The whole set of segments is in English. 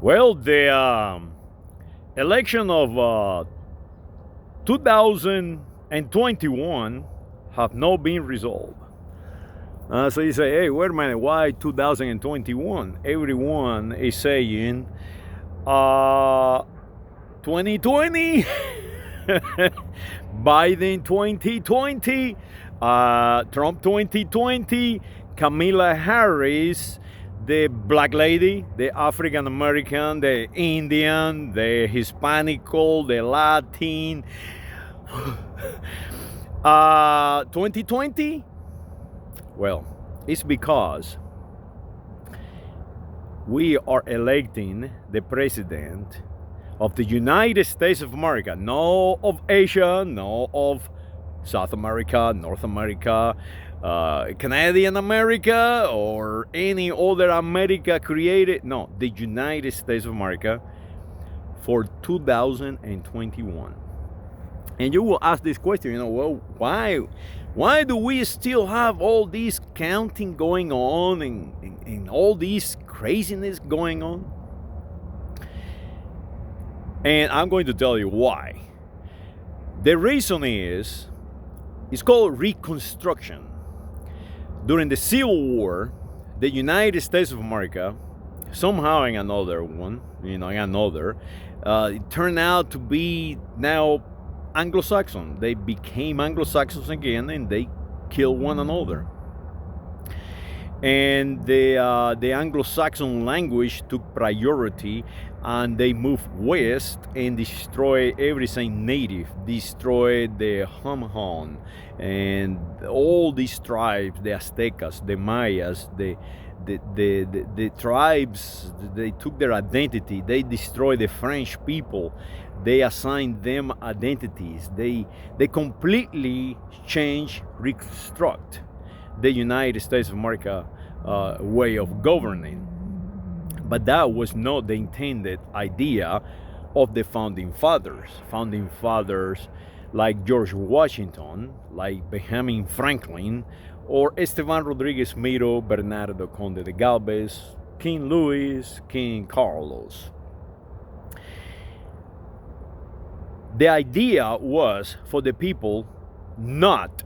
Well, the election of 2021 have not been resolved. So you say, hey, wait a minute, why 2021? Everyone is saying 2020, Biden 2020, Trump 2020, Kamala Harris, the black lady, the African American, the Indian, the Hispanical, the Latin. 2020? Well, it's because we are electing the president of the United States of America, no of Asia, no of South America, North America, Canadian America, or any other America created. No, the United States of America for 2021. And you will ask this question, well, why do we still have all this counting going on and all this craziness going on? And I'm going to tell you why. The reason is, it's called Reconstruction. During the Civil War, the United States of America, somehow in another one, it turned out to be now Anglo-Saxon. They became Anglo-Saxons again, and they killed one another. And the Anglo-Saxon language took priority, and they moved west and destroyed everything native, destroyed the Hamhan and all these tribes, the Aztecas, the Mayas, the tribes. They took their identity. They destroyed the French people. They assigned them identities. They completely changed, reconstruct the United States of America way of governing. But that was not the intended idea of the founding fathers. Founding fathers like George Washington, like Benjamin Franklin, or Esteban Rodriguez Miro, Bernardo Conde de Galvez, King Louis, King Carlos. The idea was for the people not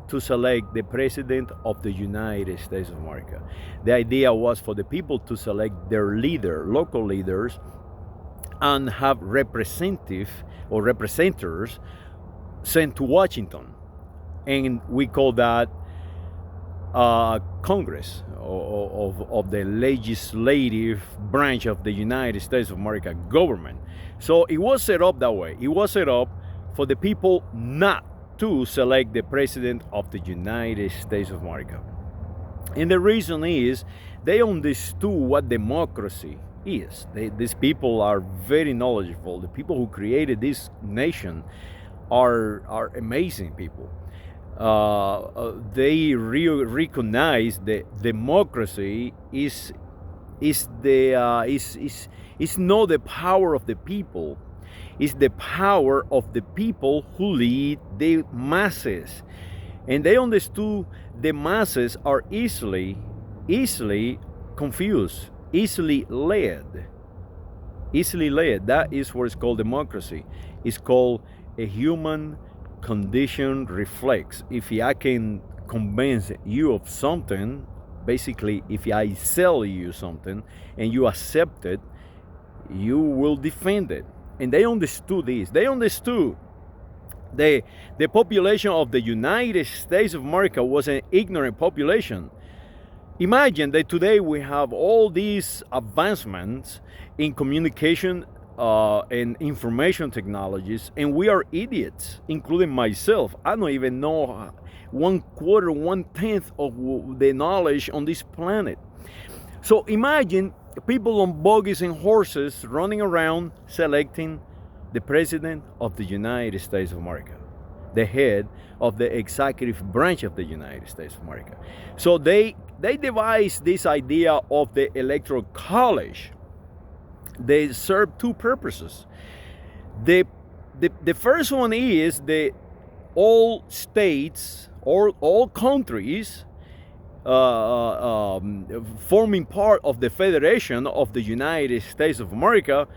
to select the president of the United States of America. The idea was for the people to select their leader, local leaders, and have representative or representatives sent to Washington. And we call that Congress of the legislative branch of the United States of America government. So it was set up that way. It was set up for the people not to select the president of the United States of America. And the reason is they understood what democracy is. These people are very knowledgeable. The people who created this nation are amazing people. They recognize that democracy is not the power of the people. It's the power of the people who lead the masses. And they understood the masses are easily confused, easily led. That is what is called democracy. It's called a human condition reflex. If I can convince you of something, basically, if I sell you something and you accept it, you will defend it. And they understood this. They understood the population of the United States of America was an ignorant population. Imagine that today we have all these advancements in communication and information technologies, and we are idiots, including myself. I don't even know 1/10 of the knowledge on this planet. So imagine people on buggies and horses running around selecting the president of the United States of America, the head of the executive branch of the United States of America. So they devised this idea of the electoral college. They serve two purposes. The first one is that all states or all countries forming part of the Federation of the United States of America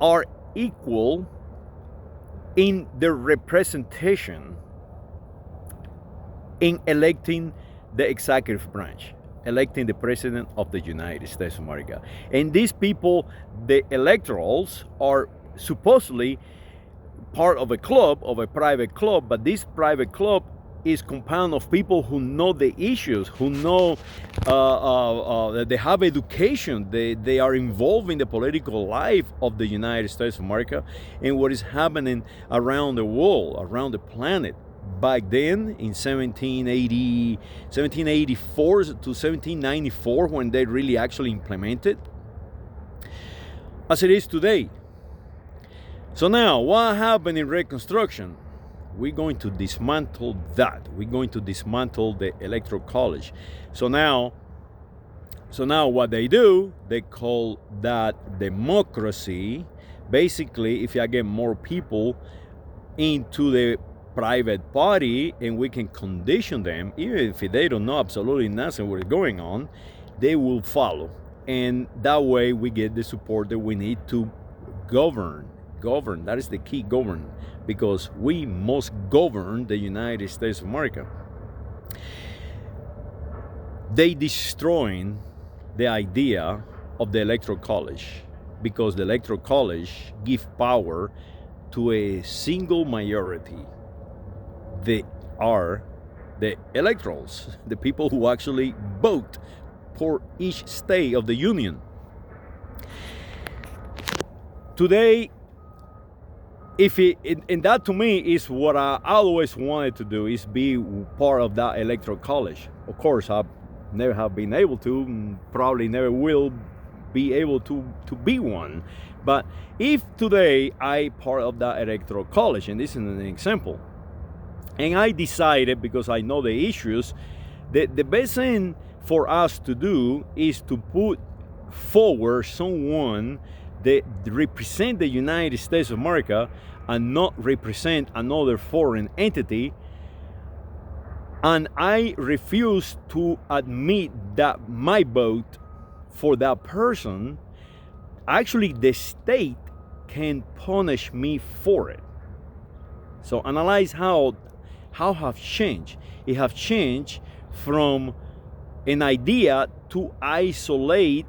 are equal in their representation in electing the executive branch, electing the president of the United States of America. And these people, the electorals, are supposedly part of a club, of a private club, but this private club is compounded of people who know the issues, who know they have education, they are involved in the political life of the United States of America and what is happening around the world, around the planet. Back then, in 1784 to 1794, when they really actually implemented, as it is today. So now, what happened in Reconstruction? We're going to dismantle that. We're going to dismantle the Electoral College. So now what they do, they call that democracy. Basically, if you get more people into the private party and we can condition them, even if they don't know absolutely nothing what is going on, they will follow. And that way we get the support that we need to govern. That is the key, govern, because we must govern the United States of America. They destroying the idea of the Electoral College, because the Electoral College give power to a single majority. They are the electorals, the people who actually vote for each state of the Union. Today, and that to me is what I always wanted to do, is be part of that Electoral College. Of course, I never have been able to, and probably never will be able to be one. But if today I part of that Electoral College, and this is an example, and I decided, because I know the issues, that the best thing for us to do is to put forward someone that represent the United States of America and not represent another foreign entity. And I refuse to admit that my vote for that person, actually the state can punish me for it. So analyze how have changed. It have changed from an idea to isolate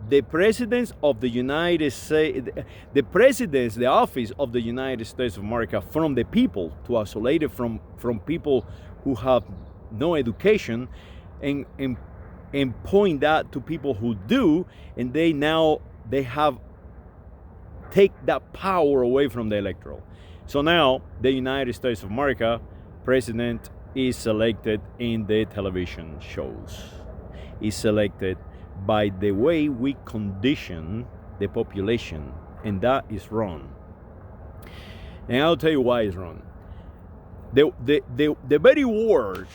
the presidents of the United States, the office of the United States of America from the people, to isolate it from people who have no education, and point that to people who do, and they have take that power away from the electoral. So now the United States of America president is selected in the television shows, is selected by the way we condition the population, and that is wrong. And I'll tell you why it's wrong. The very word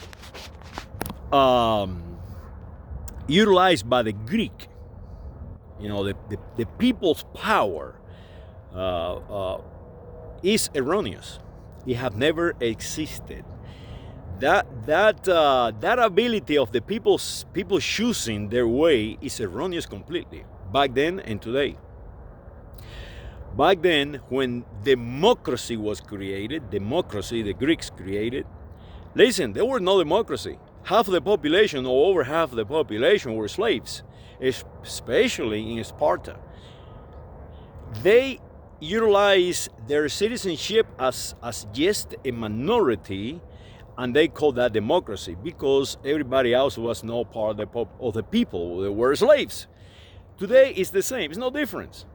utilized by the Greek, the people's power, is erroneous. It have never existed. That ability of the people choosing their way is erroneous completely, back then and today. Back then, when democracy was created, the Greeks created, listen, there was no democracy. Half the population, or over half the population, were slaves, especially in Sparta. They utilized their citizenship as just a minority, and they called that democracy, because everybody else was no part of the people. They were slaves. Today it's the same. It's no difference.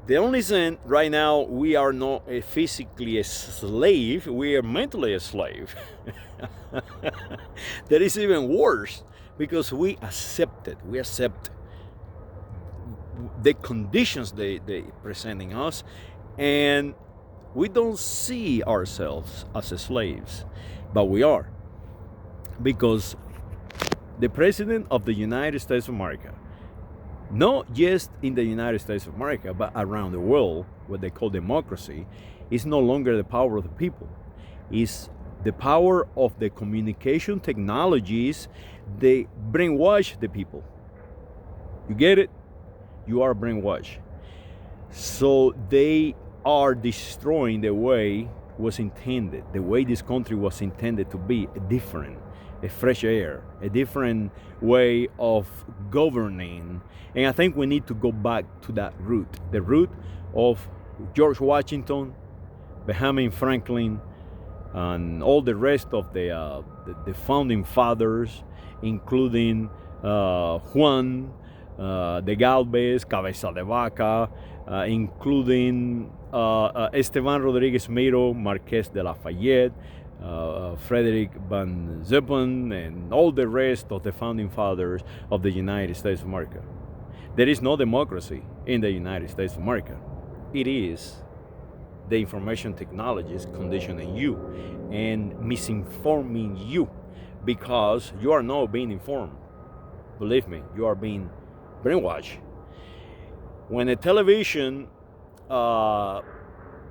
The only thing right now, we are not physically a slave, we are mentally a slave. That is even worse, because we accept the conditions they presenting us, and we don't see ourselves as slaves, but we are, because the president of the United States of America, not just in the United States of America, but around the world, what they call democracy, is no longer the power of the people. It's The power of the communication technologies, they brainwash the people. You get it? You are brainwashed. So they are destroying the way was intended, the way this country was intended to be, different, a fresh air, a different way of governing. And I think we need to go back to that root, the root of George Washington, Benjamin Franklin, and all the rest of the founding fathers, including Juan de Galvez, Cabeza de Vaca, including Esteban Rodriguez Miro, Marquez de Lafayette, Frederick van Zeppen, and all the rest of the founding fathers of the United States of America. There is no democracy in the United States of America. It is the information technologies conditioning you and misinforming you, because you are not being informed. Believe me, you are being brainwashed. When a television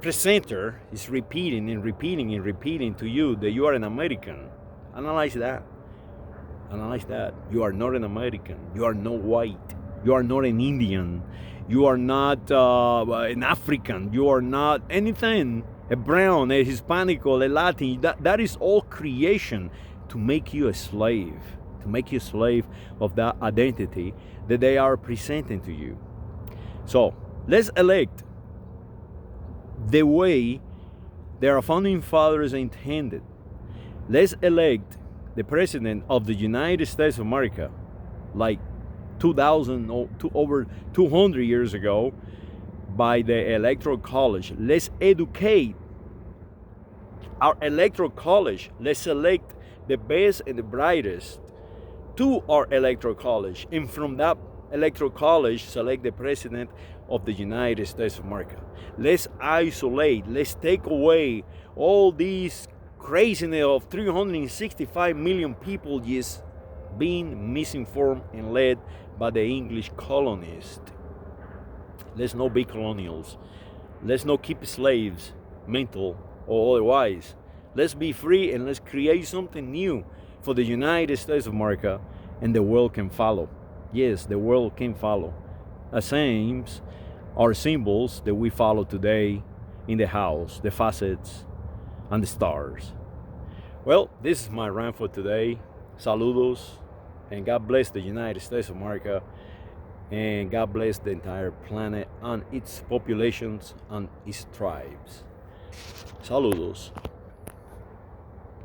presenter is repeating and repeating and repeating to you that you are an American, analyze that. Analyze that. You are not an American. You are not white. You are not an Indian. You are not an African. You are not anything. A brown, a Hispanic, or a Latin. That is all creation to make you a slave. To make you a slave of that identity that they are presenting to you. So let's elect the way their founding fathers intended. Let's elect the president of the United States of America like 2,000 or over 200 years ago by the Electoral College. Let's educate our Electoral College. Let's select the best and the brightest to our Electoral College, and from that Electoral College select the president of the United States of America. Let's isolate, let's take away all these craziness of 365 million people just being misinformed and led by the English colonists. Let's not be colonials. Let's not keep slaves, mental or otherwise. Let's be free and let's create something new for the United States of America, and the world can follow. Yes, the world can follow. As sayings are symbols that we follow today in the house, the facets, and the stars. Well, this is my rant for today. Saludos, and God bless the United States of America, and God bless the entire planet and its populations and its tribes. Saludos.